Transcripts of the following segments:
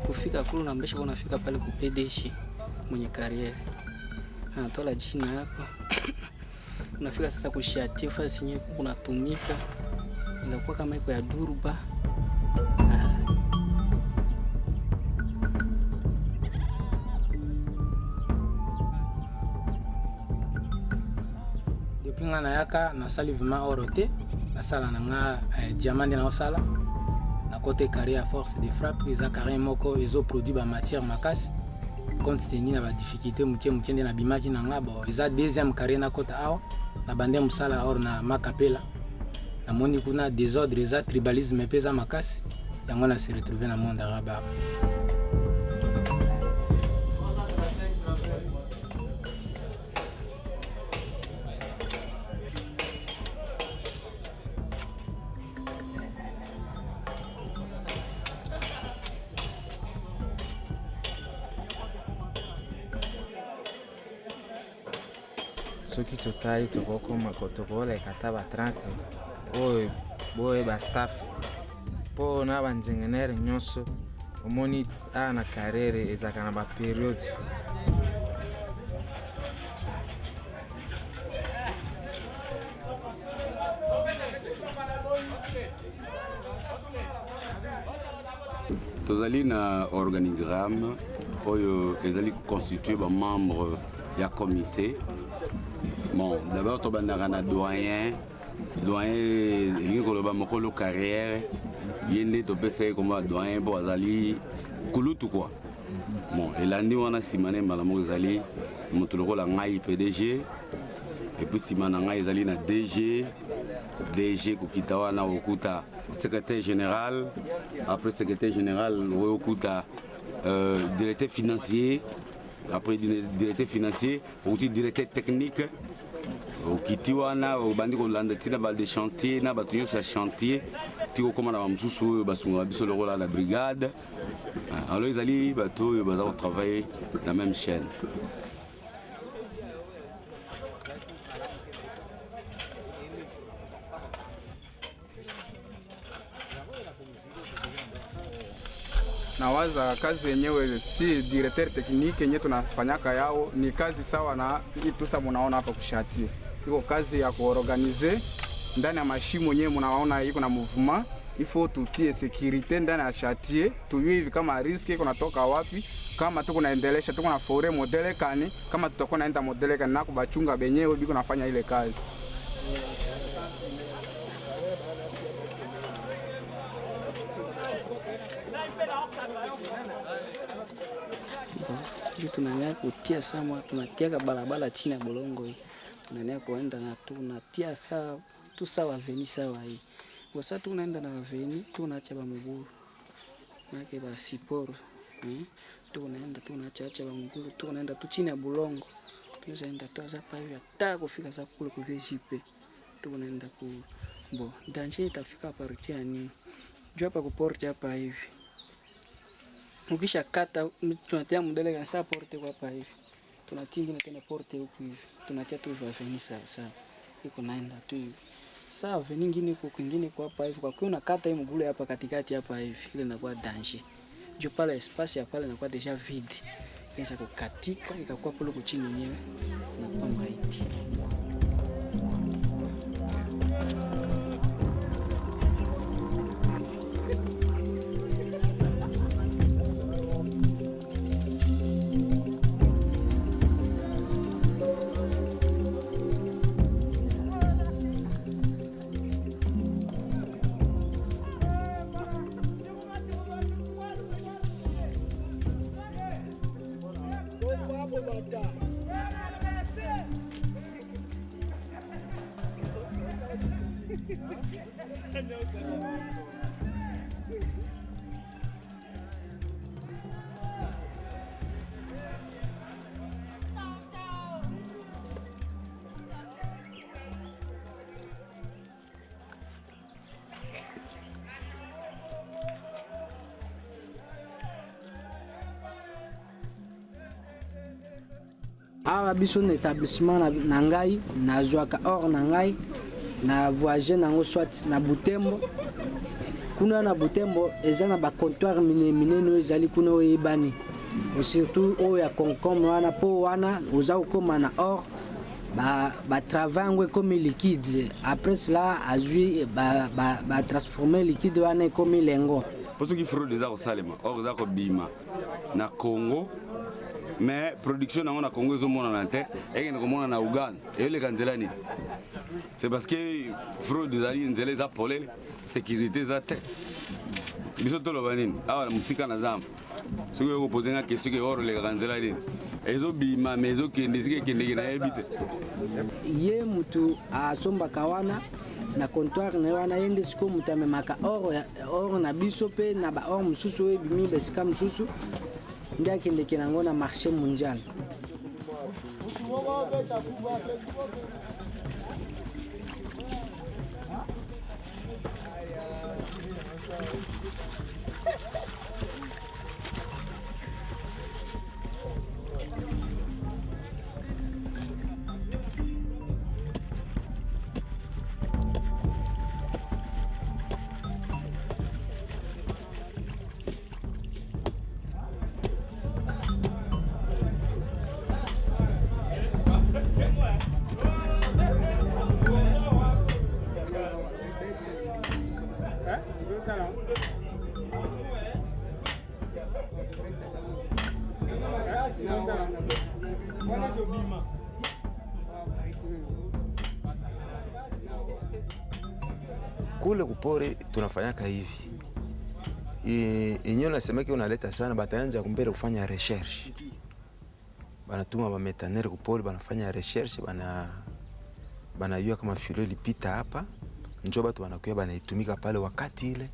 Kufika kule unaambisha unafika pale kupedeshi mwenye kariere anatola jina yako unafika sasa kushatia fasi yenyewe unatumika inakuwa kama iko ya Durba. Depinga na yaka na sali vima orote na sala na nga diamant na osala na côté carrière force de frappe za carré moko ezo produit ba matière makasi compte tenu na ba difficulté mukende na bimaji na ngabo eza deuxième carré na côté awa na bande musala or na makapela na moni kuna désordre za tribalisme pesa makasi yango na se retrouver na monde arabe. Soki totai tokokoma kotokola ekataba 30 oyo bastaff mpo na banzengenere nyonso omoni na karere ezaka na baperiode. Tozali na organigramme oyo ezali constitué ba membre ya comité. Bon, d'abord tu as un doyen, il y a mokolo carrière, il y a un comme doyen pour azali kulutu quoi. Bon, et lundi on a simane malamo azali motoloko la ngai PDG et puis simana ngai azali na DG kokitawa na okuta secrétaire général, après secrétaire général okuta directeur financier, après directeur financier, aussi directeur technique. Okitiwana obandi kolanda tina ba de chantier na batunyo sa chantier tiko koma na bamususu basunga biso lokola la brigade. Alors ils allaient bateau baza travailler la même chaîne. Na waza kazi yenyewe si directeur technique yenyewe tunafanyaka yao ni kazi sawa na hii tusa munaona hapa kushatia. Iko kazi ya kuorganize ndani ya mashimo yenyewe mnaona iko na mouvement, ifo tutie sécurité ndani ya chantier, tuyue hivi kama risk iko natoka wapi, kama tuko naendelesha tuko na fore modele kani, kama tutakuwa naenda modele kani na kubachunga benyewe biko nafanya ile kazi. Tunania kutia sama tunatia barabara chini ya bolongo hii. Tunania kuenda na tunatia sawa tu sawa veni sawa hii. Kwa sasa tunaenda na veni tunaacha ba mguru. Maana ba siporo. Tunaenda tunaacha ba mguru tunaenda tu chini ya bolongo. Tunaenda tuanza pa hiyo hata kufika za kule kwa VJP. Tunaenda ku bo danger itafika pariki yani. Jua hapa ku port hapa hivi. Ukisha kata tunatia modele kana sa porte kwa hapa hivi. Tunatinga na tena porte huku hivi. Tunatia tu vafeni sawa. Iko naenda tu hivi. Sawa veni nyingine huko kwingine kwa hapa hivi. Kwa hiyo unakata hii mgule hapa katikati hapa hivi. Ile inakuwa danger. Ndio pale espace ya pale inakuwa deja vide. Inaweza kukatika ikakuwa pale chini yenyewe. Inakuwa maiti. awa biso na établissement na ngai nazwaka or na ngai na voyager nango soit na Butembo kuna na Butembo eza na ba comptoir minene ezali kuna oyebani surtout oyo ya concombre wana po wana oza kokoma na or ba travail comme liquide après cela azui ba transformer liquide wana comme lengo parce que fraude eza kosalema or eza kobima na Congo mais production nango na Congo ezomonana te ekende komona na Uganda eyoleka nzela nini. C'est parce que fraude ezali nzela eza polele sécurité eza te biso toloba nini awa na musika na zamba soki okopose nga question ke or olekaka nzela nini ezobima mais ezokende sike ekendeke nayebi te. Ye mutu asombaka wana na comptoir na wana yende siko mutu amemaka or na biso pe na ba or mususu oyo ebimi besika mususu nde akendeke nango na marché mondial. Kule kupori tunafanyaka hivi. Inyo nasemeki unaleta sana bataanja kumbele kufanya recherche. Banatuma ba metanere kupori banafanya recherche banayua kama filo ilipita hapa. Njoo batu banakuya banaitumika pale wakati ile.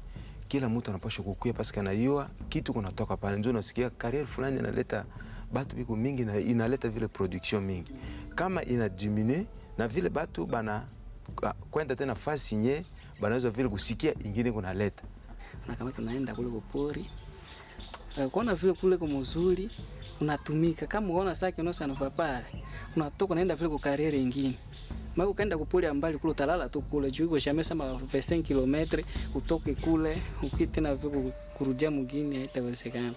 Kila mtu anapaswa kukuya paske anayua kitu kunatoka pale. Njoo nasikia career fulani inaleta batu biko mingi na inaleta vile production mingi. Kama ina diminue na vile batu bana kwenda tena fasi nye banaweza vile kusikia ingine kunaleta. Na kama tunaenda kule kupori kuona vile kule kwa mzuri unatumika kama unaona saki unosa na pale unatoka unaenda vile kwa kariere nyingine. Mimi ukaenda kupori mbali kule utalala tu kule juu kwa shamesa ma 25 km utoke kule ukitena vile kurudia mwingine haitawezekana.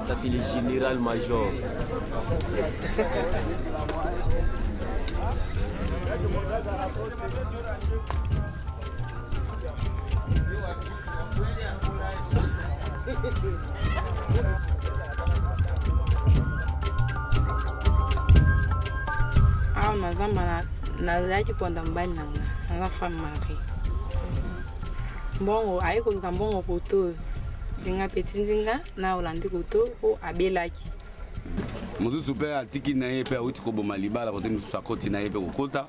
Ça c'est le général-major. Nazamba nazalaki kwenda mbali na femme mari mbongo ayiko luka mbongo koto dinga petindinga na olandi koto o abelaki mususu pe atiki na ye pe auti koboma libala kote mususu akoti na ye pe kokota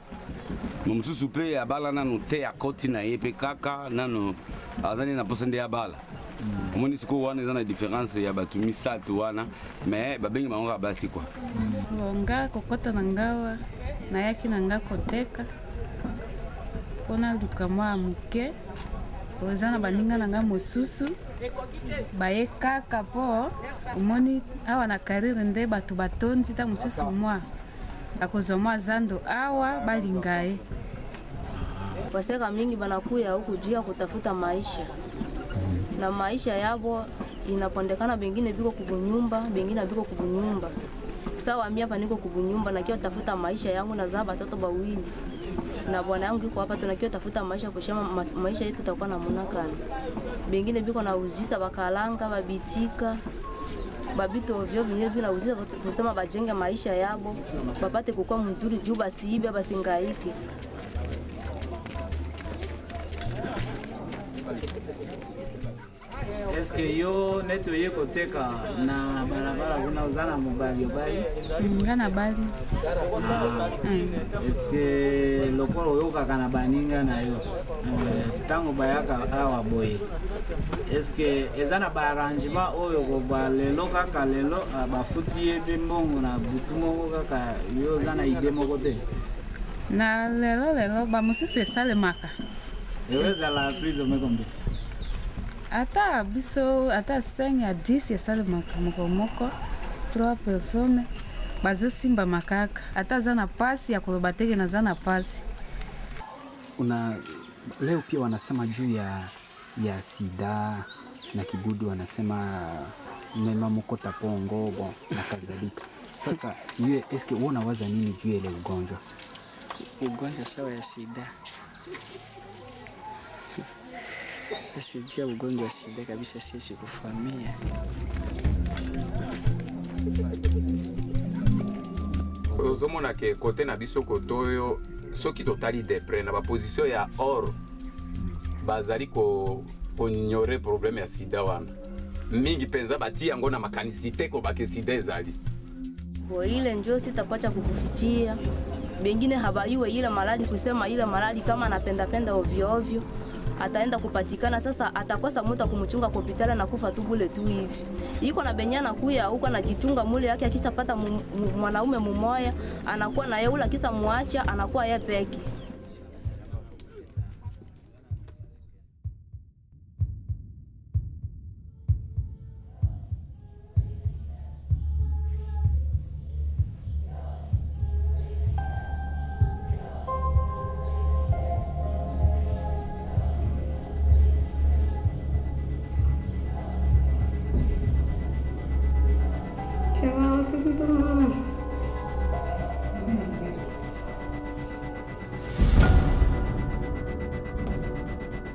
mususu pe abala nanu te akoti na ye pe kaka nanu azani na posende ya bala omoni siko wana eza na différence ya bato misato wana mais babengi bango basi kwa nga kokota na ngawa na yaki na nga koteka pona luka mwa muke oza na baninga na nga mosusu baye kaka po omoni awa na karire nde bato batondi ta mosusu mwa bakozwa mwa zando awa balinga ye waseka mingi banakuya huku juu ya kutafuta maisha, na maisha yabo inapondekana, bengine biko kubunyumba, bengine biko kubunyumba. Sawa, mimi hapa niko kubunyumba na kio tafuta maisha yangu na zaba watoto bawili. Na bwana yangu yuko hapa, tunakio tafuta maisha kushema maisha yetu tutakuwa na munakani. Bengine biko na uzisa bakalanga, babitika, babito ovyo vinyo vina uzisa kusema bajenge maisha yabo, bapate kukua mzuri juu basiibe basingaike. Eske yo neto ye koteka na barabara kuna uzana mubali bali? Ngana bali. Eske lokolo yo kakana baninga na yo. Tango bayaka awa boye. Eske ezana ba arrangement oyo ko balelo kaka lelo bafuti ebe mbongo na butumo kaka yo zana ide moko te. Na lelo ba mususu esalemaka. Eweza la prise mekombe. Ata biso ata 5 à 10 esalemaka moko 3 personnes bazosimba makaka ata zana pasi ya koloba teke na zana pasi. Leo pia wanasema juu ya sida na kigudu, wanasema mema mokota pongo bon na kadhalika. Sasa siwe eske unawaza nini juu ile ugonjwa? Ugonjwa sawa ya sida. Sijua ugonjwa wa sida kabisa, sisi kufahamia. Ozomona ke kote na biso kotoyo soki totali depre na ba position ya or bazali ko ignore problème ya sida wana. Mingi penza bati yango na makanisite ko bake sida ezali. Bo ile njoo sitapacha kukufichia. Bengine habayuwe ile maladi kusema ile maladi kama anapenda ovyo ovyo. Ataenda kupatikana sasa, atakosa mtu kumchunga kwa hospitali na kufa tu bure tu hivi. Iko na benyana kuya huko anajichunga mule yake, akisapata mwanaume mmoja anakuwa na yeye, ula kisa muacha anakuwa yeye peke.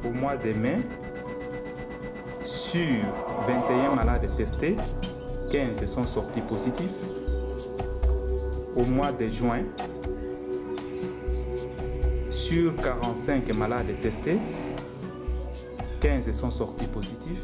Au mois de mai, sur 21 malades testés, 15 sont sortis positifs. Au mois de juin, sur 45 malades testés, 15 sont sortis positifs.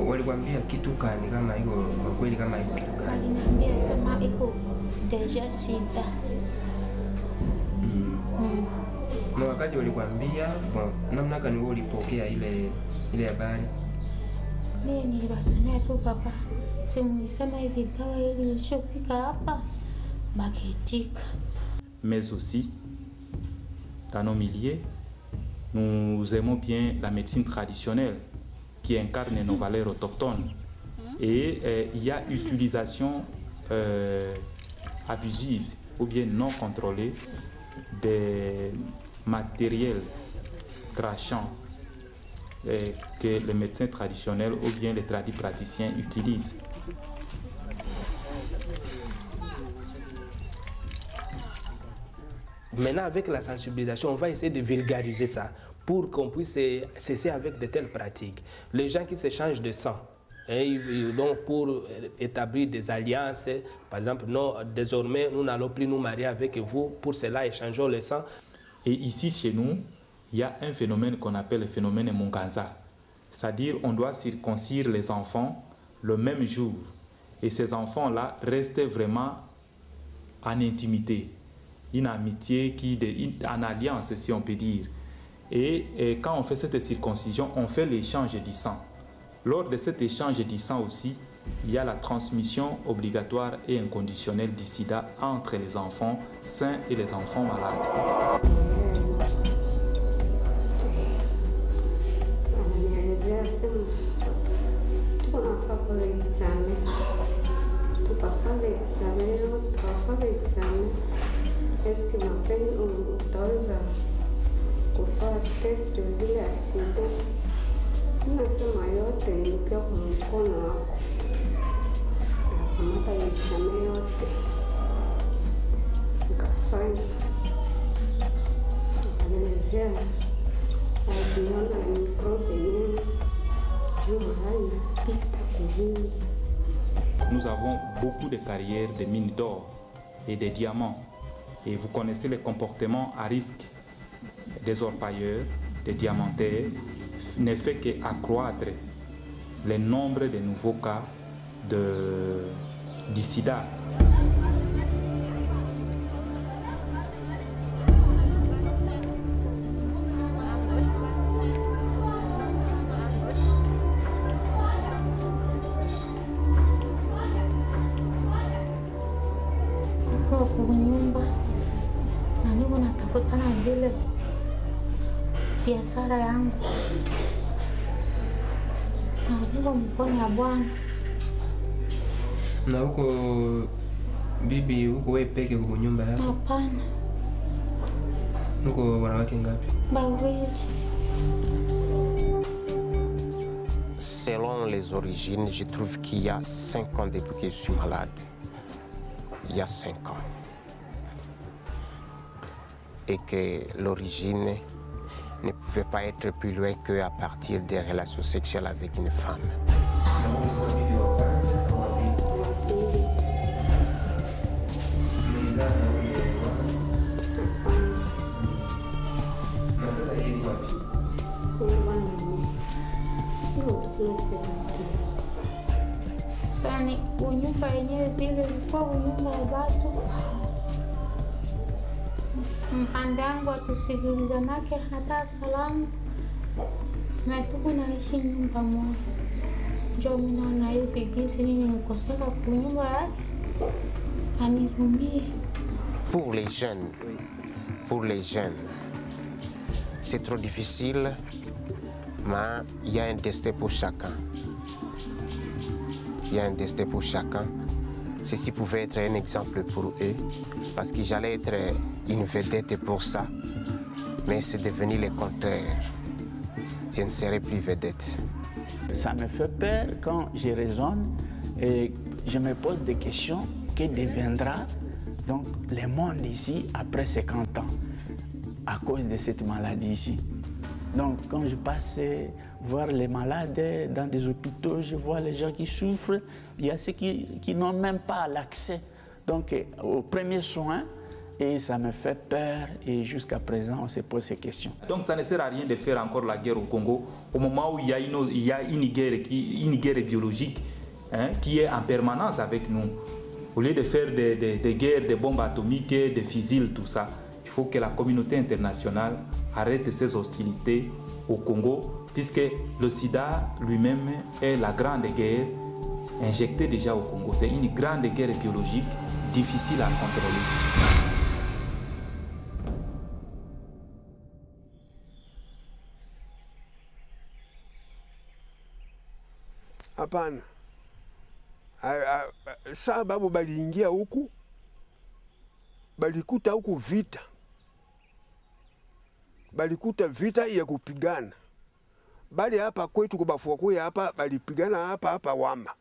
Walikwambia kitu gani kama hiyo kwa kweli, kama hiyo kitu gani? Aliniambia sema iko deja sida. Na wakati walikwambia namna gani wewe ulipokea ile habari? Mimi niliwasemea tu papa, simulisema hivi dawa ili nilishofika hapa bakitika. Mais aussi, dans nos milieux, nous aimons bien la médecine traditionnelle qui incarne nos valeurs autochtones. Et il y a utilisation abusive ou bien non contrôlée des matériels tranchants que les médecins traditionnels ou bien les praticiens utilisent. Maintenant, avec la sensibilisation, on va essayer de vulgariser ça pour qu'on puisse cesser avec de telles pratiques. Les gens qui s'échangent de sang, donc pour établir des alliances, par exemple, non, désormais, nous n'allons plus nous marier avec vous, pour cela, échangeons le sang. Et ici, chez nous, il y a un phénomène qu'on appelle le phénomène Munganza. C'est-à-dire on doit circoncire les enfants le même jour. Et ces enfants-là restaient vraiment en intimité, une amitié, en alliance, si on peut dire. Et quand on fait cette circoncision, on fait l'échange du sang. Lors de cet échange du sang aussi, il y a la transmission obligatoire et inconditionnelle du sida entre les enfants sains et les enfants malades. Est-ce que mapeni utaweza kufanya test vile ya sida? Nasema yote nilipia kwa mkono wako, nakamata examen yote nikafanya, nikaelezea aliona na mikrobe yenyewe juu mahali napita kuvingi. Nous avons beaucoup de carrières de mines d'or et de diamants. Et vous connaissez les comportements à risque des orpailleurs, des diamantaires, ne fait qu'accroître le nombre de nouveaux cas du sida. Vile biashara yangu na niko mkono ya Bwana. Na huko bibi, huko wewe peke kwa nyumba yako? Hapana. Huko wanawake ngapi? Wawili. Selon les origines, je trouve qu'il y a 5 ans depuis que je suis malade. Il y a 5 ans. Et que l'origine ne pouvait pas être plus loin qu'à partir des relations sexuelles avec une femme. Sani unyumba yenyewe vile ilikuwa unyumba ya watu. Mpande wangu atusikilizanake hata salamu, tumetuku naishi nyumba moja. Njo mimi naona hivi gisi nini nikoseka kunyumba yake anirumie. Pour les jeunes, c'est trop difficile, mais il y a un destin pour chacun. Il y a un destin pour chacun. Ceci pouvait être un exemple pour eux, parce que j'allais être une vedette pour ça, mais c'est devenu le contraire. Je ne serai plus vedette. Ça me fait peur quand je raisonne et je me pose des questions. Que deviendra donc le monde ici après 50 ans à cause de cette maladie ici? Donc quand je passe voir les malades dans des hôpitaux, je vois les gens qui souffrent. Il y a ceux qui n'ont même pas l'accès donc aux premiers soins. Et ça me fait peur et jusqu'à présent on se pose ces questions. Donc ça ne sert à rien de faire encore la guerre au Congo au moment où il y a une guerre biologique qui est en permanence avec nous. Au lieu de faire des guerres, des bombes atomiques, des fusils, tout ça, il faut que la communauté internationale arrête ces hostilités au Congo, puisque le sida lui-même est la grande guerre injectée déjà au Congo. C'est une grande guerre biologique difficile à contrôler. Hapana. Sababu baliingia huku, balikuta huku vita. Balikuta vita ya kupigana. Bali hapa kwetu kubafuakuya hapa balipigana hapa Wamba.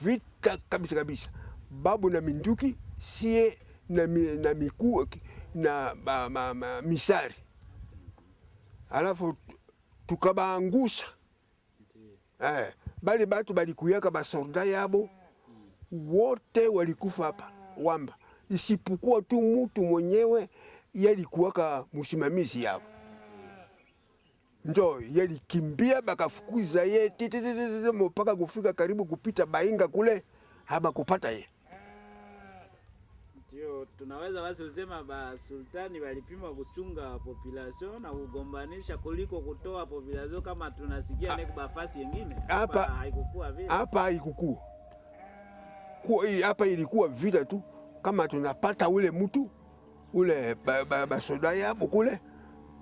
Vita kabisa kabisa. Babu na minduki sie na mikuu na misari, alafu tukabaangusha. Bali batu balikuyaka basolda yabo wote walikufa hapa Wamba, isipokuwa tu mutu mwenyewe yalikuwaka musimamizi yabo, njo yalikimbia bakafukuza ye mpaka kufika karibu kupita Bainga kule, haba kupata ye. Ndio tunaweza basi usema ba sultani walipima kuchunga population na kugombanisha kuliko kutoa population kama tunasikia neko bafasi nyingine. Hapa haikukua vile. Hapa haikukua. Hapa ilikuwa vita tu, kama tunapata ule mtu ule basoda yabo kule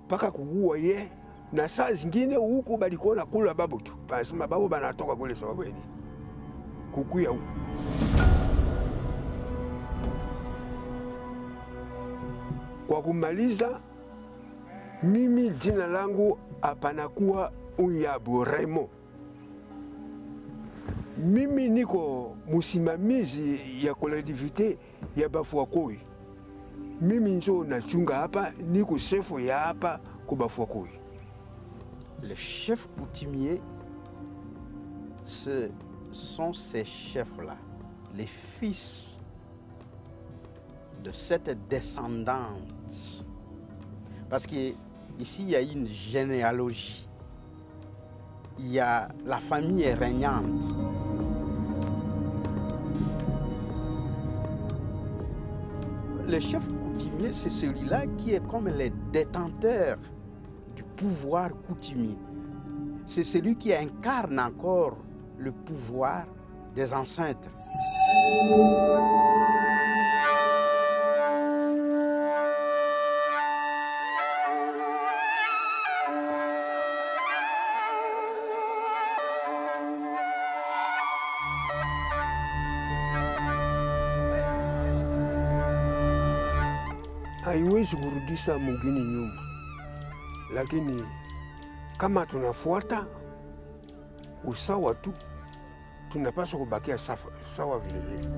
paka kuua ye, na saa zingine huku balikuwa na kula babu tu, basema babu banatoka kule sababu ni kukuya huku. Kwa kumaliza, mimi jina langu apanakuwa Uyabu Remo. Mimi niko musimamizi ya kolektivite ya Bafuakoi. Mimi njo nachunga hapa, niko chef ya hapa kwa Bafuakoi. Les chefs coutumiers, ce sont ces chefs-là, les fils de cette descendance. Parce qu'ici, il y a une généalogie. Il y a la famille régnante. Le chef coutumier, c'est celui-là qui est comme le détenteur du pouvoir coutumier. C'est celui qui incarne encore le pouvoir des ancêtres. Haiwezi kurudisha mwingine nyuma, lakini kama tunafuata usawa tu, tunapaswa kubakia sawa vile vile.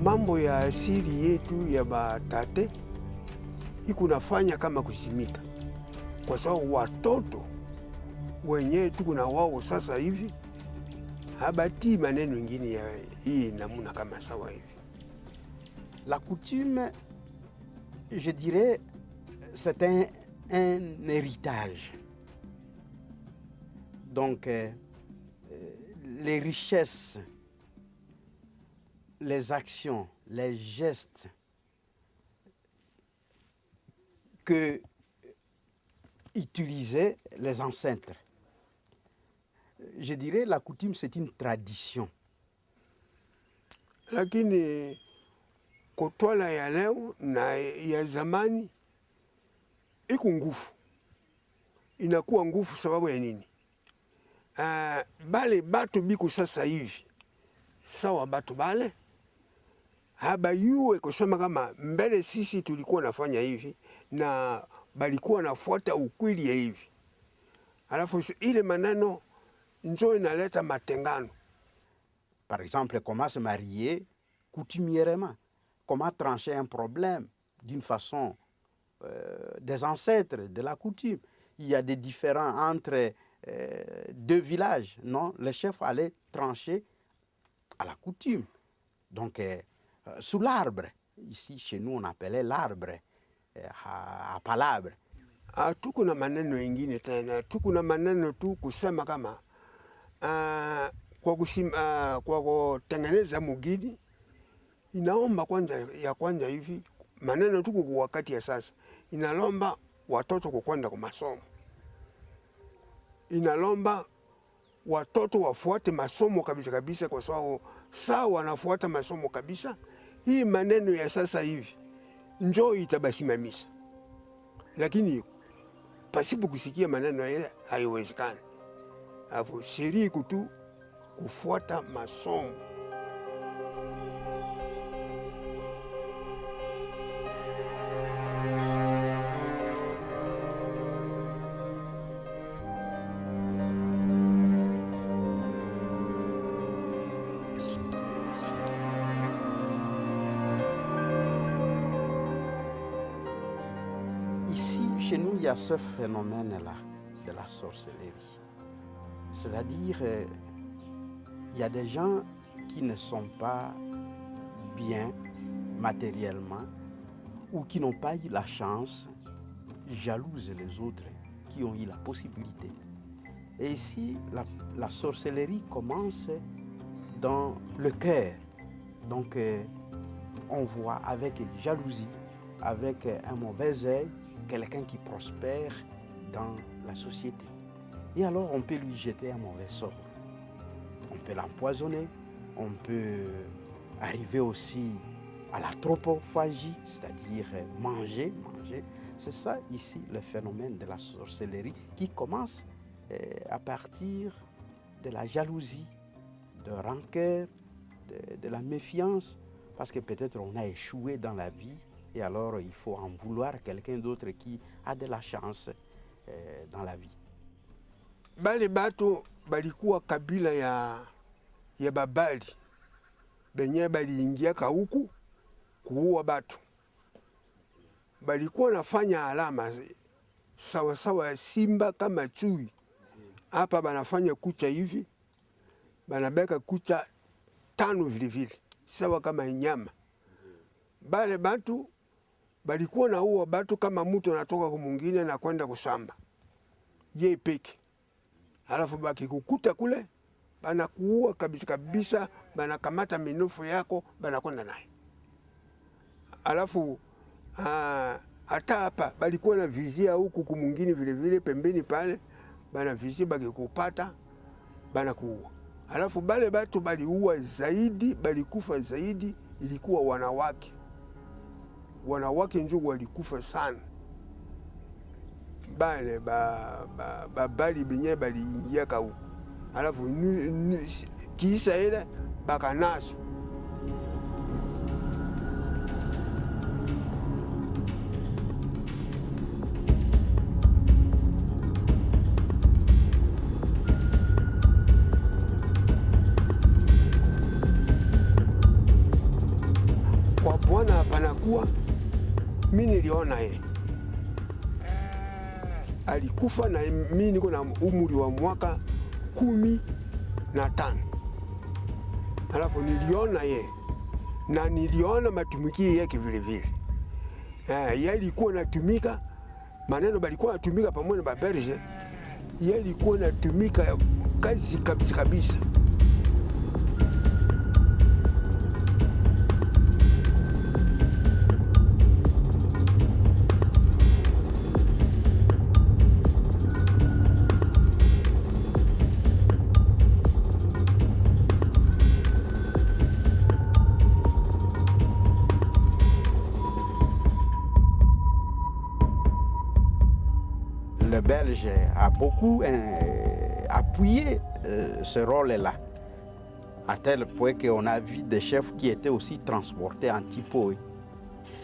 Mambo ya asili yetu ya batate ikunafanya kama kuzimika, kwa sababu watoto wenyewe tuko na wao sasa hivi habati maneno mengine ya hii namuna kama sawa hivi. La coutume, je dirais, c'est un héritage. Donc, les richesses, les actions, les gestes que utilisaient les ancêtres. Je dirais la coutume, c'est une tradition. Lakini kutwala ya leo na ya zamani iko nguvu, inakuwa nguvu sababu ya nini? Bale batu biku sasa hivi sawa, batu bale habayue kusema kama mbele sisi tulikuwa nafanya hivi na balikuwa nafuata ukweli ya hivi, alafu ile maneno njo inaleta matengano. Par exemple, comment se marier coutumièrement, comment trancher un problème d'une façon des ancêtres, de la coutume. Il y a des différends entre deux villages, non? Le chef allait trancher à la coutume. Donc, sous l'arbre, ici chez nous on appelait l'arbre, à palabre. Tuko na maneno ingine tena, tuko na maneno tu kusema kama kwa kutengeneza mugini inaomba kwanza hivi maneno tuko kwa wakati ya sasa, inalomba watoto kukwenda kwa masomo, inalomba watoto wafuate masomo kabisa kabisa, kwa sababu sawa wanafuata masomo kabisa, hii maneno ya sasa hivi njoo itabasimamisha, lakini pasipo kusikia maneno yale haiwezekani. Hapo sheria kutu kufuata masomo. chez nous, il y a ce phénomène-là de la sorcellerie. C'est-à-dire, il y a des gens qui ne sont pas bien matériellement ou qui n'ont pas eu la chance, jalousent les autres qui ont eu la possibilité. Et ici, la sorcellerie commence dans le cœur. Donc, on voit avec jalousie, avec un mauvais œil, quelqu'un qui prospère dans la société. Et alors, on peut lui jeter un mauvais sort. On peut l'empoisonner, on peut arriver aussi à la tropophagie, c'est-à-dire manger. C'est ça ici le phénomène de la sorcellerie qui commence à partir de la jalousie, de rancœur, de la méfiance, parce que peut-être on a échoué dans la vie et alors il faut en vouloir quelqu'un d'autre qui a de la chance dans la vie. Bale bato balikuwa kabila ya Babali benye baliingiaka huku kuua batu. Balikuwa nafanya alama sawa sawa simba kama chui. Hapa banafanya kucha hivi, banabeka kucha 5 vile vile sawa kama nyama. Bale batu balikuwa na uwa batu kama mtu anatoka kwa mwingine na kwenda kusamba ye peke. Halafu baki kukuta kule banakuua kabisa kabisa, banakamata minofu yako banakwenda naye. Halafu hata hapa balikuwa na vizia huku kumwingine vile vile pembeni pale, bana vizia bakikupata banakuua. Halafu bale batu baliua zaidi, balikufa zaidi ilikuwa wanawake. Wanawake njugu walikufa sana. Bale Babali benye baliingia huko. Halafu kiisa ile bakanaso. Kwa Bwana panakuwa mimi niliona yeye alikufa na mimi niko na umri wa mwaka 15. Halafu niliona yeye na niliona matumikio yake vile vile. Yeye alikuwa anatumika maneno balikuwa anatumika pamoja na Baberge. Yeye alikuwa anatumika kazi kabisa kabisa. Le Belge a beaucoup appuyé ce rôle-là, à tel point qu'on a vu des chefs qui étaient aussi transportés en Tipoi.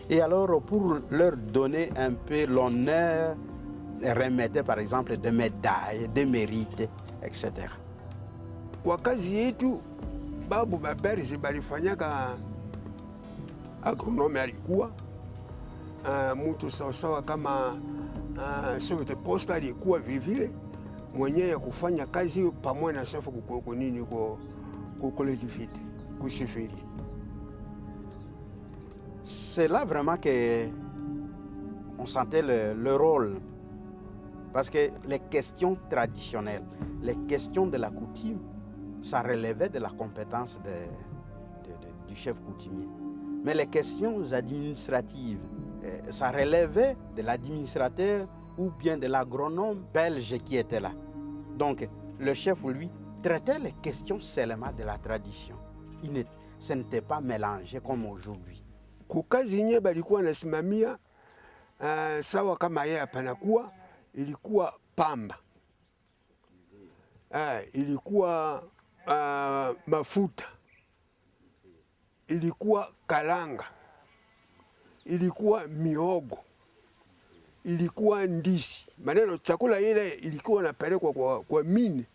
Et alors, pour leur donner un peu l'honneur, remettaient par exemple des médailles, des mérites, etc. Kwa kazi yetu, babu Baberge balifanyaka agronome alikuwa, mtu sawasawa kama chef de poste alikuwa vile vile mwenye ya kufanya kazi pamoja na chef kuko nini kwa collectivité kwa chefferie. C'est là vraiment que on sentait le rôle, parce que les questions traditionnelles, les questions de la coutume, ça relevait de la compétence du chef coutumier. Mais les questions administratives, ça relevait de l'administrateur ou bien de l'agronome belge qui était là. Donc, le chef, lui, traitait les questions seulement de la tradition. Ce n'était pas mélangé comme aujourd'hui. Kukazi yenye balikuwa nasimamia sawa kama yeye panakuwa ilikuwa pamba. Ilikuwa mafuta. Ilikuwa kalanga. Ilikuwa miogo, ilikuwa ndizi. Maneno chakula ile ilikuwa napelekwa kwa mine.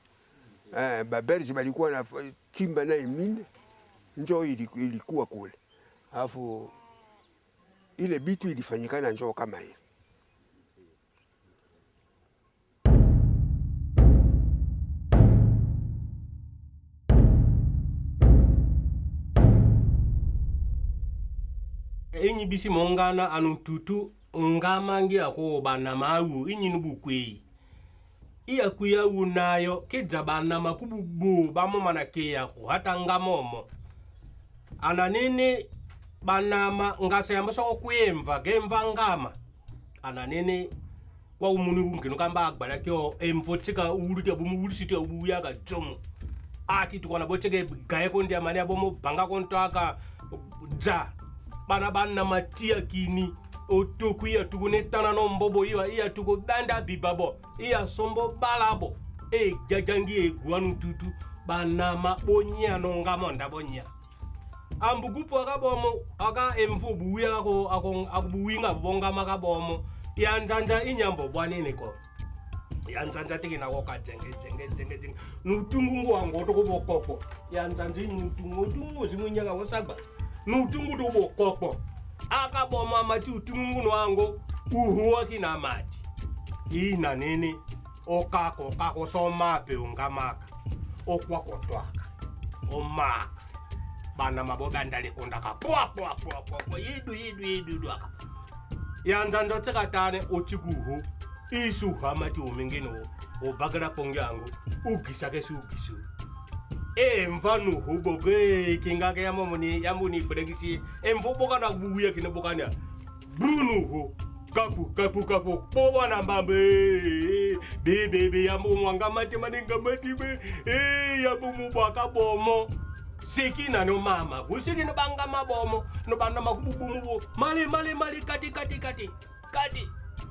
Baberge balikuwa na chimba na mine, njoo ilikuwa kule. Alafu ile bitu ilifanyikana njoo kama hiyo. inyi bisi mongana anuntutu ngamangi ako bana mau inyi nubukwei iya kuya unayo kija bana makububu bamo manake yako hata ngamomo ananene banama ngaseyamba sokwemva gemva ngama ananene kwa umuni ngino kamba agbara kyo emvotsika ulute bumulisite ubuya ga jomo ati tukona botseke gaye ko ndia mani abomo banga kontaka ja bana matia kini otoku ya tukunetana no mbobo iya tuko banda bibabo iya sombo balabo jajangi egwanu tutu bana mabonya no ngamonda bonya ambugupo akabomo aka emvu buya ako buwinga bonga makabomo yanjanja inyambo bwanene ko yanjanja tikina ko ka jenge nutungu wango to bokoko yanjanja nutungu zimunyaka wasagba nutungu to bokoko akabomo amati utungu wango uhuwa kina mati ina nene okako somape ungamaka okwakotwaka omaka bana maboga ndale kondaka pwa yidu aka yanjanja tsekatane otikuhu isuha mati umengeno obagara pongyango ugisake sugisu mvanu huboge kingake yamuni bregisi mvoboka na buya kine bokanya brunu ho kapu poba na mbambe bebe yamu mwanga mati maninga mati be yamu mubaka bomo sekina no mama kusiki no banga mabomo no bana makububu mali kati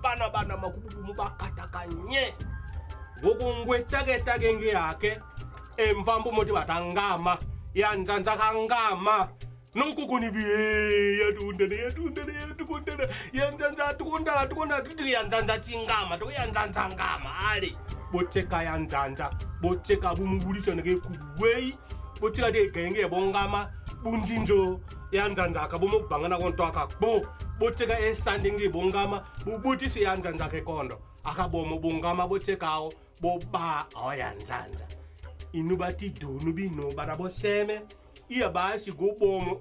bana makububu bakata kanye gogongwe tage nge yake emvambo moti batangama yanjanja kangama nokukuni biye yatundene yanjanja tukundala tuti yanjanja chingama to yanjanja ngama ali bocheka yanjanja bocheka bumubulisa nge kubwei bocheka de genge bongama bunjinjo yanjanja akabomo bangana konto akakbo bocheka esandingi bongama bubutisi yanjanja ke kondo akabomo bongama bochekao boba oyanjanja inubati donu bino barabo seme iya basi gobomo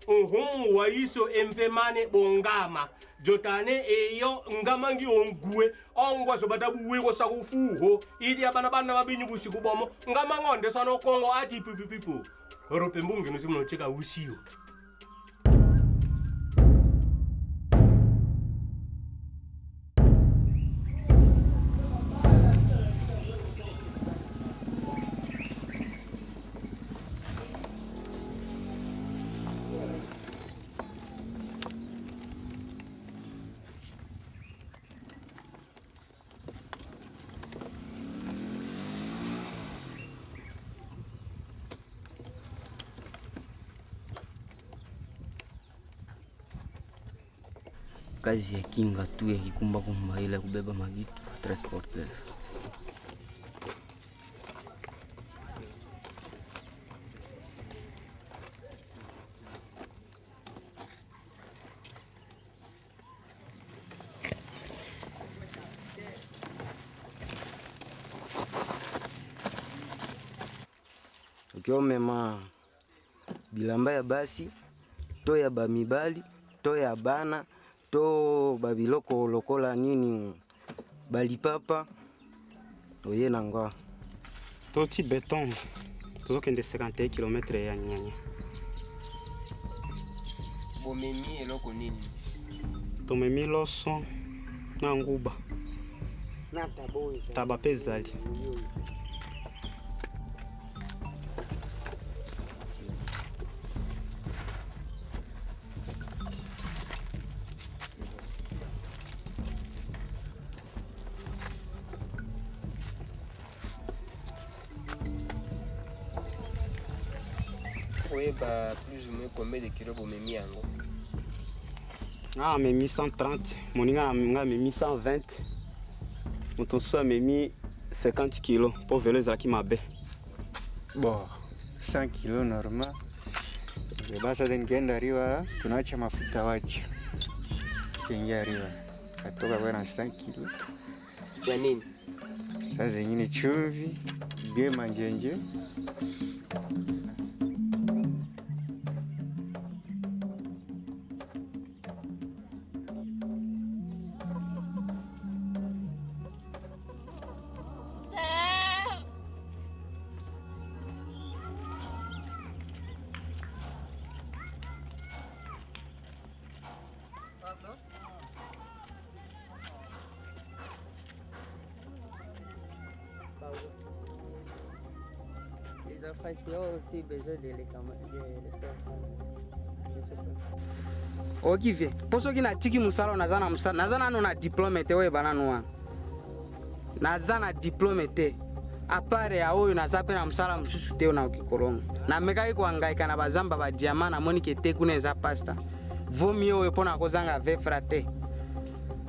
uhumu wa iso emfemane bongama jotane eyo ngamangi ongwe ongwa sobatabu wego sakufuho idi abana mabinyu busiku bomo ngamangonde sano kongo ati pipipipo rope mbungi nosimuno cheka usio kazi ya kinga tu ya kikumba ile kubeba mavitu transporter. Ukiomema bilamba ya basi to ya bamibali to ya bana to babiloko lokola nini balipapa oye nanga to ti beton tozokende 51 km ya nyanya bomemi eloko nini tomemi loso na nguba na taba pe ezali plus ou moins combien de kilos bomemi yango? Ah, memi 130, moninga na memi 120. Motonso memi 50 kilos pour vélo ezalaki mabe. Bon, 100 kilos normal. Basa ngenda riwa tunaacha mafuta wacha. Tuingia riwa. Katoka kwa 100 kilos. Kwa nini? Sasa zingine chumvi, bie manjenje. aussi besoin de les okivye posoki natiki musala naza nano na diplome te oyo bananoa naza na diplome te apare ya oyo naza mpe na mosala mosusu te oyo na okikolongo namekaki koangaika na bazamba badiama namoniki ete kuna eza pasta vomi oyo mpo na kozanga vefra te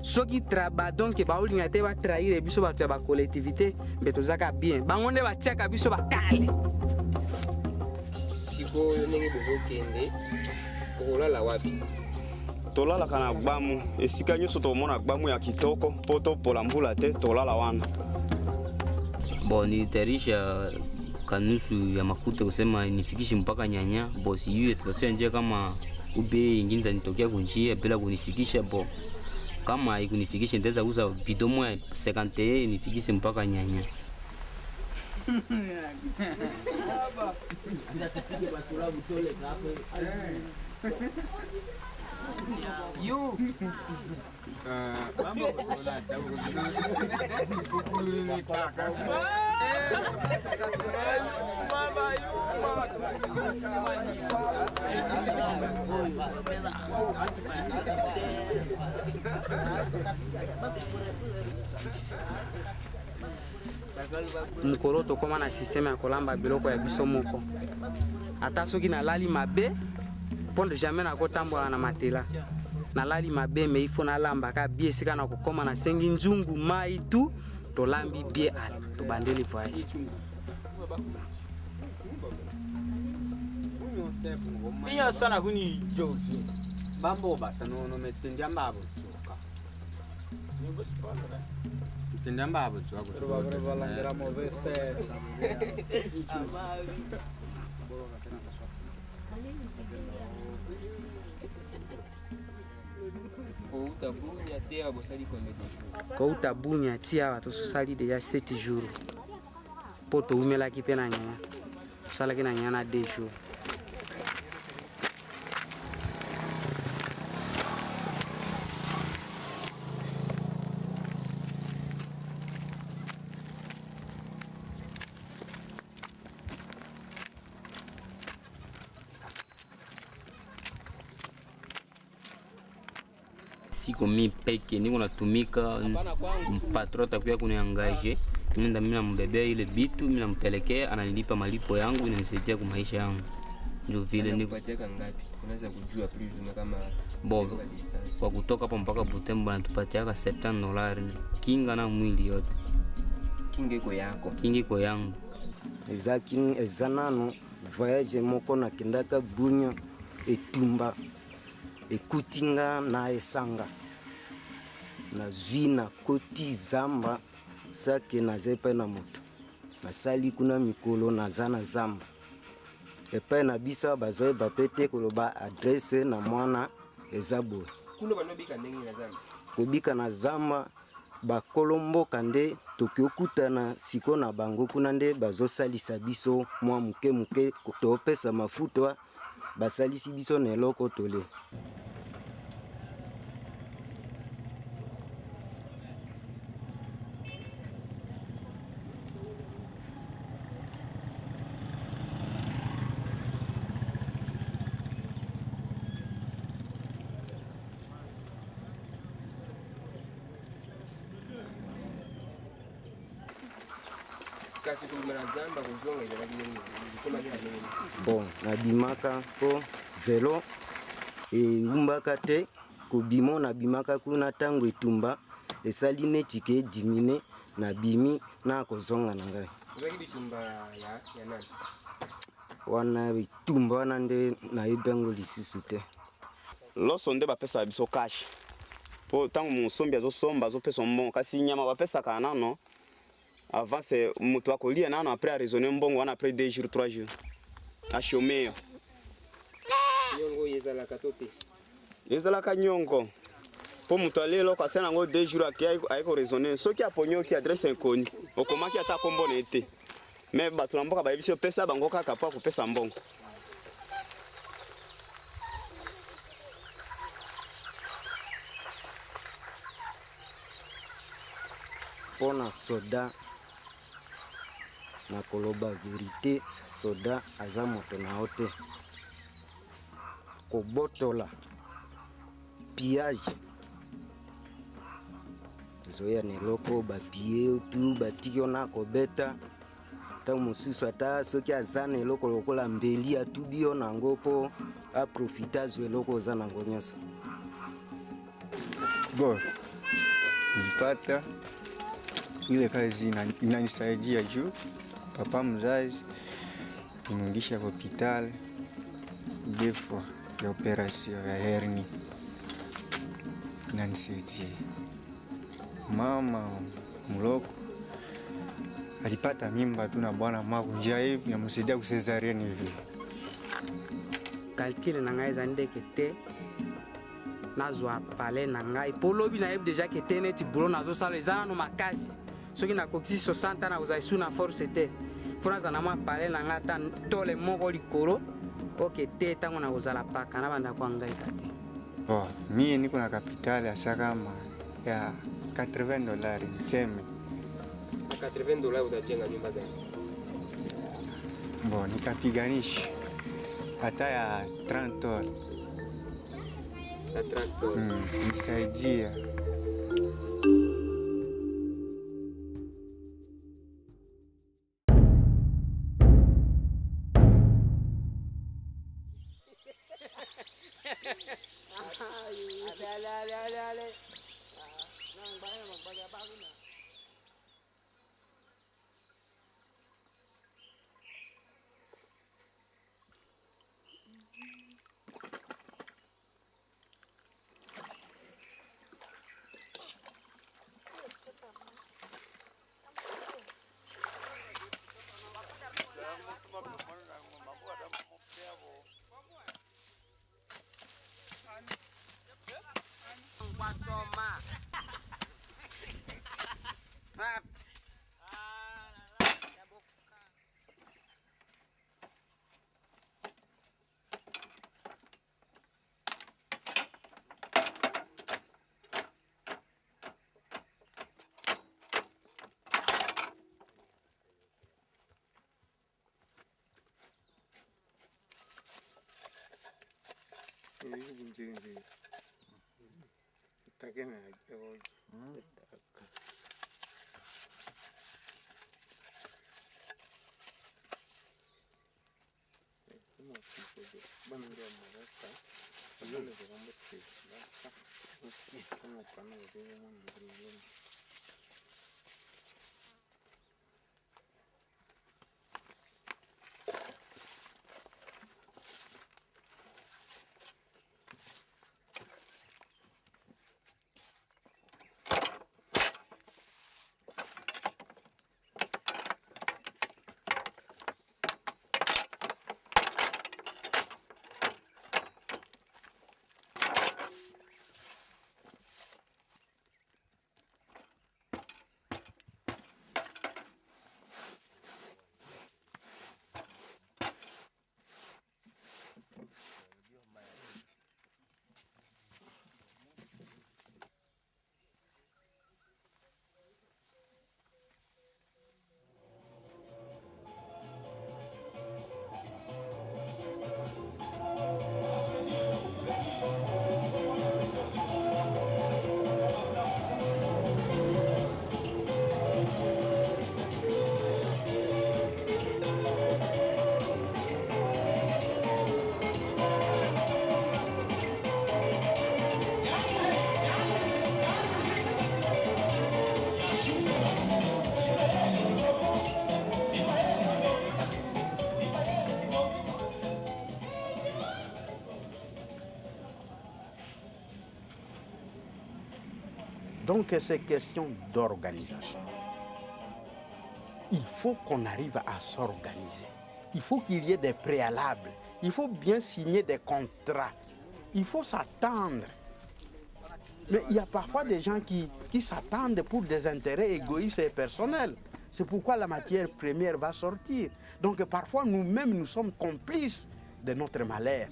soki badonke baolinga te batrahire biso bato ya bakolektivité mpe tozaka bien bango nde batiaka biso bakale sikoyo ndenge bozokende okolala wapi? Tolalaka na gbamu esika nyonso tomona gbamu ya kitoko mpo topola mbula te tolala wana. Bon, nilitayarisha kanusu ya makuta kusema nifikishe mpaka Nyanya. Bo sijui tutatia njia kama ube ingine itanitokea kunjia bila kunifikisha. Bo kama haikunifikisha nitaweza kuuza bidomo ya 51 nifikishe mpaka Nyanya. You. mokolo tokóma na systeme ya kolamba biloko ya biso moko ata soki nalali mabe mpo jamais nakotambola na matela nalali mabe me ifo nalamba ka bie esika na kokóma na sengi nzungu mai tu tolambi bie ale tobandeli voyage Iya sana kuni jozi bambo batano no metendi ambabo choka metendi ambabo choka Probabile balandera movesse kouta bunya ti awa tososali deja 7 jours mpo toumelaki mpe na Nyanya tosalaki na Nyanya na 2 jours Siko mi peke niko natumika, mpatro atakuya kuniangaje, nenda mimi nambebea ile bitu, mimi nampelekea, ananilipa malipo yangu, inanisaidia kwa maisha yangu. Ndio vile niko. Ngapi? Unaweza kujua plus kama Bobo. Kwa kutoka hapa mpaka Butembo anatupatia $70 kinga na mwili yote. Kinga iko yako. Kinga iko yangu. Ezanano voyage moko na kendaka Bunya etumba ekutinga na esanga na zwina koti zamba sake na zepa na moto nasali kuna mikolo na zana zamba epa na bisa bazoe bapete koloba adresse na mwana ezabo kuno banobika ndenge na zamba kobika na zamba bakolombo kande tokiokutana siko na bango kuna nde bazosalisa biso mwa muke muke topesa mafuta basalisi biso na eloko tole kasi kumana zamba kuzonga ile lakini kama ile bon nabimaka po velo umbaka te kobimo nabimaka kuna tango etumba esali neti ke dimine na bimi na kozonga na ngai ezaki bitumba ya nani wana bitumba wana nde na ebango lisusu te loso nde bapesa biso cash po tango musombi azosomba azopesa mbongo kasi nyama bapesaka nano avant c'est mutu akolia nano après a raisonner mbongo wana après 2 jours 3 jours a chômer nyongo yezalaka tope ezalaka nyongo po mutu alelo kwa sana ngo 2 jours aiko raisonner soki aponyoki adresse inconnue okomaki ata kombo na ete mais bato na mboka bayebiso pesa bango kaka po akopesa mbongo pona soda na koloba vérité soda aza moto na yo te kobotola pillage zoya na eloko bapie tu batiki yo na kobeta ntango mosusu ata soki aza na eloko lokola mbeli atubi yo nango mpo aprofite azwa eloko oza nango nyonso. Bon, nilipata ile kazi inanisaidia juu papa mzazi nimwingisha hospitali defo ya operation ya hernia, inanisaidia. Mama mloko alipata mimba tu na bwana mako njia hivi namsaidia kusezariani hivi. Calcul na ngai zande kete nazwa pale na ngai polobi na yeb deja kete neti bulo nazo sala ezana no makasi soki na kokisi 60 na uzaisu na force te fona na mwa pale na ngata tole moko likolo okete tango na uzala paka na banda kwa ngai kate. Oh, mie niko na kapitali asa kama ya $80 niseme. $80 utajenga nyumba gani? Bon, nikapiganisha hata ya $30. Ya $30. Nisaidia. Donc c'est question d'organisation. Il faut qu'on arrive à s'organiser. Il faut qu'il y ait des préalables. Il faut bien signer des contrats. Il faut s'attendre. Mais il y a parfois des gens qui s'attendent pour des intérêts égoïstes et personnels. C'est pourquoi la matière première va sortir. Donc parfois nous-mêmes nous sommes complices de notre malheur.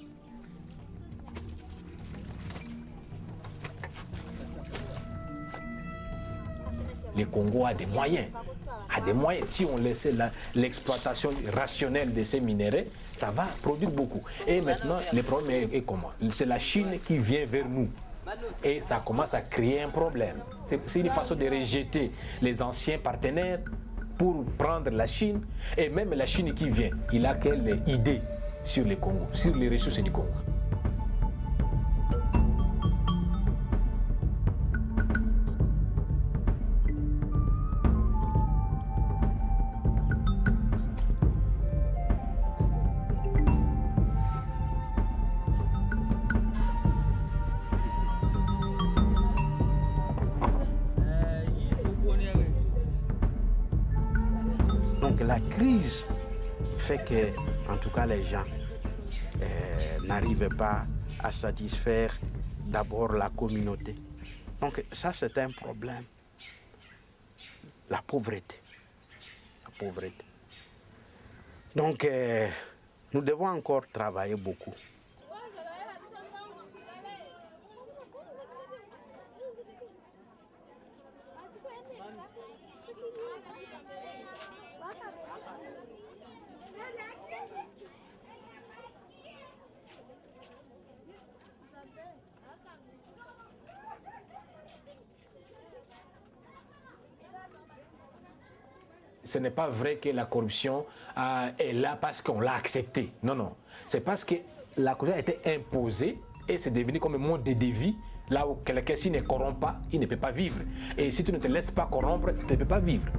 Le Congo a des moyens, a des moyens. Si on laissait l'exploitation rationnelle de ces minéraux, ça va produire beaucoup. Et maintenant, le problème est comment? C'est la Chine qui vient vers nous. Et ça commence à créer un problème. C'est une façon de rejeter les anciens partenaires pour prendre la Chine. Et même la Chine qui vient, il a quelle idée sur le Congo, sur les ressources du Congo? Donc la crise fait que, en tout cas, les gens n'arrivent pas à satisfaire d'abord la communauté. Donc ça, c'est un problème. La pauvreté. La pauvreté. Donc nous devons encore travailler beaucoup. Ce n'est pas vrai que la corruption est là parce qu'on l'a acceptée. Non, non. C'est parce que la corruption a été imposée et c'est devenu comme un mode de vie. Là où quelqu'un, s'il ne corrompt pas, il ne peut pas vivre. Et si tu ne te laisses pas corrompre, tu ne peux pas vivre.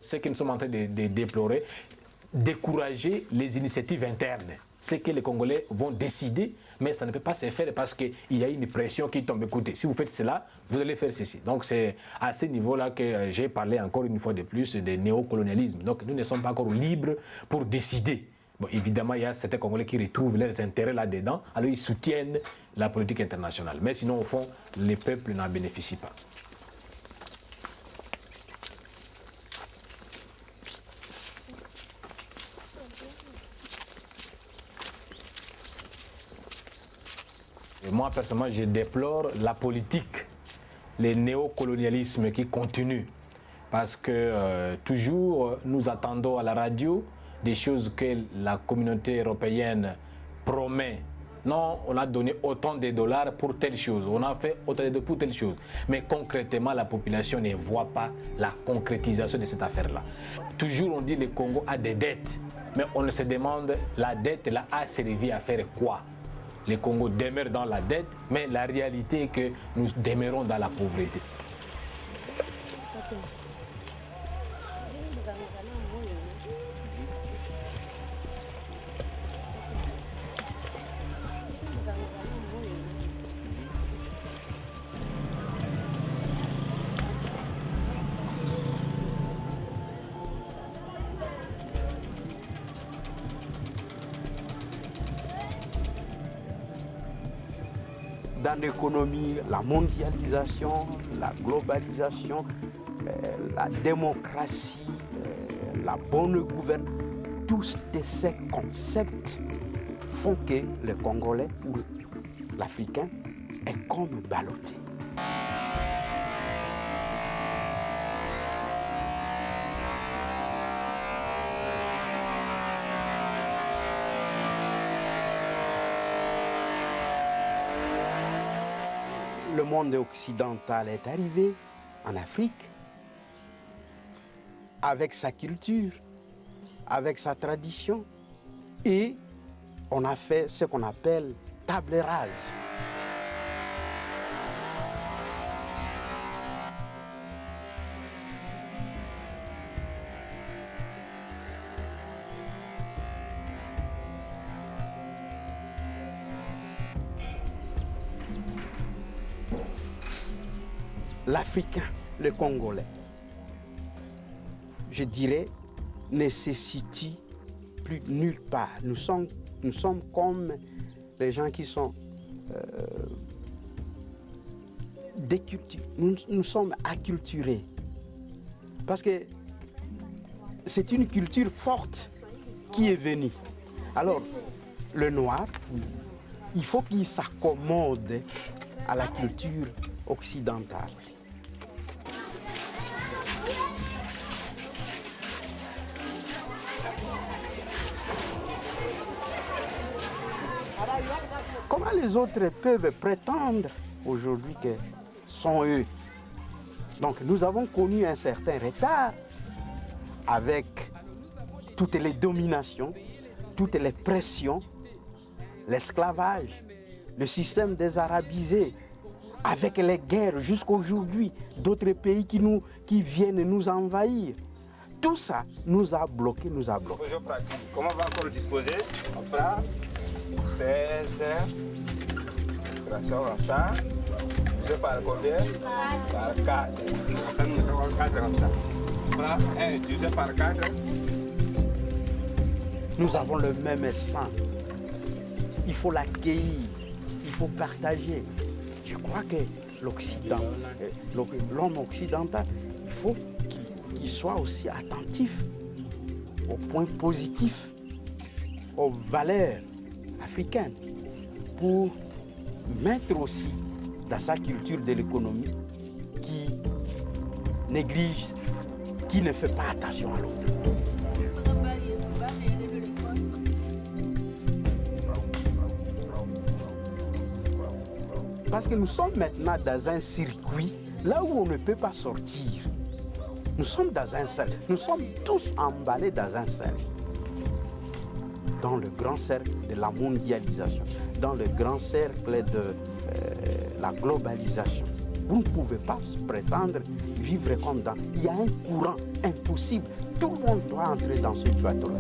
Ce que nous sommes en train de déplorer, décourager les initiatives internes. C'est que les Congolais vont décider, mais ça ne peut pas se faire parce qu'il y a une pression qui tombe. Écoutez, si vous faites cela, vous allez faire ceci. Donc c'est à ce niveau-là que j'ai parlé encore une fois de plus de néocolonialisme. Donc nous ne sommes pas encore libres pour décider. Bon, évidemment, il y a certains Congolais qui retrouvent leurs intérêts là-dedans, alors ils soutiennent la politique internationale. Mais sinon, au fond, les peuples n'en bénéficient pas. Et moi, personnellement, je déplore la politique, le néocolonialisme qui continue. Parce que toujours, nous attendons à la radio des choses que la communauté européenne promet. Non, on a donné autant de dollars pour telle chose, on a fait autant de pour telle chose. Mais concrètement, la population ne voit pas la concrétisation de cette affaire-là. Toujours, on dit que le Congo a des dettes, mais on se demande, la dette là a servi à faire quoi? Le Congo demeure dans la dette, mais la réalité est que nous demeurons dans la pauvreté. Dans l'économie, la mondialisation, la globalisation, la démocratie, la bonne gouvernance, tous ces concepts font que le Congolais ou l'Africain est comme ballotté. le monde occidental est arrivé en Afrique avec sa culture, avec sa tradition, et on a fait ce qu'on appelle table rase. L'Africain, le Congolais, je dirais, ne se situe plus nulle part. Nous sommes comme les gens qui sont nous sommes acculturés. Parce que c'est une culture forte qui est venue. Alors, le noir, il faut qu'il s'accommode à la culture occidentale. Comment les autres peuvent prétendre aujourd'hui que sont eux? Donc nous avons connu un certain retard avec toutes les dominations, toutes les pressions, l'esclavage, le système désarabisé, avec les guerres jusqu'à aujourd'hui, d'autres pays qui viennent nous envahir. Tout ça nous a bloqués, Comment on va encore disposer? On prend 16, comme ça. Je par combien? Par 4. On prend 4 comme ça. On prend 1 divisé par 4. Nous avons le même sang. Il faut l'accueillir, il faut partager. Je crois que l'homme occidental, il faut qu'il soit aussi attentif aux points positifs, aux valeurs africaines, pour mettre aussi dans sa culture de l'économie qui néglige, qui ne fait pas attention à l'autre. Parce que nous sommes maintenant dans un circuit là où on ne peut pas sortir. Nous sommes dans un cercle. Nous sommes tous emballés dans un cercle. Dans le grand cercle de la mondialisation, dans le grand cercle de la globalisation. Vous ne pouvez pas se prétendre vivre comme dans... Il y a un courant impossible. Tout le monde doit entrer dans ce bateau-là.